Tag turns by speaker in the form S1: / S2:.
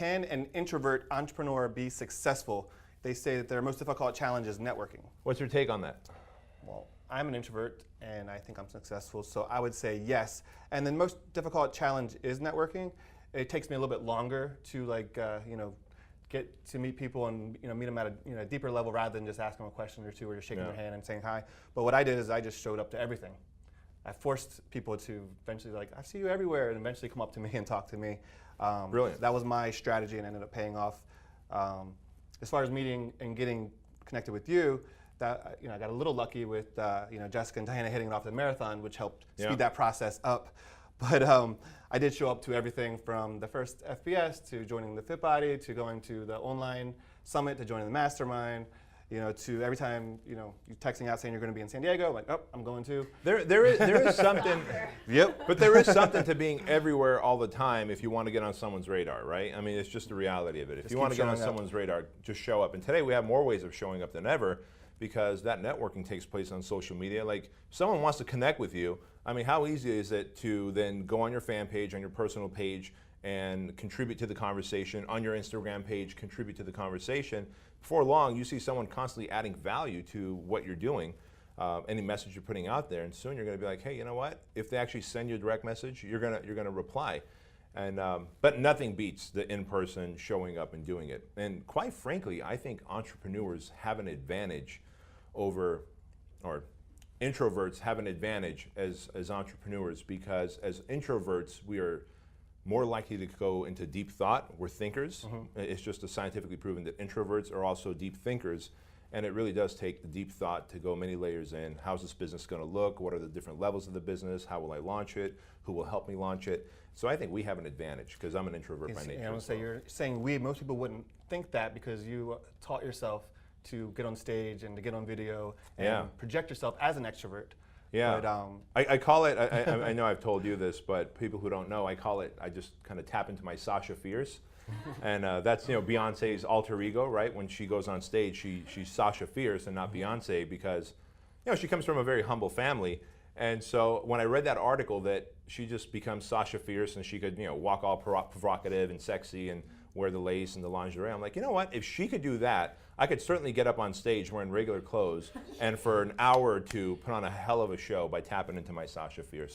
S1: can an introvert entrepreneur be successful? They say that their most difficult challenge is networking.
S2: What's your take on that?
S1: Well, I'm an introvert and I think I'm successful, so I would say yes. And the most difficult challenge is networking. It takes me a little bit longer to get to meet people and meet them at a deeper level rather than just asking them a question or two or just shaking their hand and saying hi. But what I did is I just showed up to everything. I forced people to eventually I see you everywhere, and eventually come up to me and talk to me.
S2: Brilliant.
S1: That was my strategy and ended up paying off. As far as meeting and getting connected with you, that I got a little lucky with Jessica and Diana hitting it off the marathon, which helped speed that process up. But I did show up to everything from the first FPS to joining the Fit Body to going to the online summit to joining the mastermind. To every time you're texting out saying you're going to be in San Diego, like, oh, I'm going to.
S2: There is something.
S1: Yep.
S2: But there is something to being everywhere all the time if you want to get on someone's radar, right? I mean, it's just the reality of it. If you want to get on someone's radar, just show up. And today we have more ways of showing up than ever because that networking takes place on social media. Like, if someone wants to connect with you, I mean, how easy is it to then go on your fan page, on your personal page, and contribute to the conversation, on your Instagram page, contribute to the conversation. Before long, you see someone constantly adding value to what you're doing, any message you're putting out there, and soon you're going to be like, hey, you know what? If they actually send you a direct message, you're gonna reply. And but nothing beats the in-person showing up and doing it. And quite frankly, I think entrepreneurs have an advantage over, or introverts have an advantage as entrepreneurs, because as introverts, we are more likely to go into deep thought. We're thinkers. It's just scientifically proven that introverts are also deep thinkers, and it really does take the deep thought to go many layers in. How's this business going to look? What are the different levels of the business? How will I launch it? Who will help me launch it? So I think we have an advantage because I'm an introvert by nature.
S1: I would say you're saying most people wouldn't think that because you taught yourself to get on stage and to get on video and project yourself as an extrovert.
S2: Yeah,
S1: but,
S2: I call it, I know I've told you this, but people who don't know, I call it, I just kind of tap into my Sasha Fierce. And that's Beyonce's alter ego, right? When she goes on stage, she's Sasha Fierce and not Beyonce because she comes from a very humble family. And so when I read that article that she just becomes Sasha Fierce and she could walk all provocative and sexy and wear the lace and the lingerie, I'm like, you know what? If she could do that, I could certainly get up on stage wearing regular clothes and for an hour or two put on a hell of a show by tapping into my Sasha Fierce.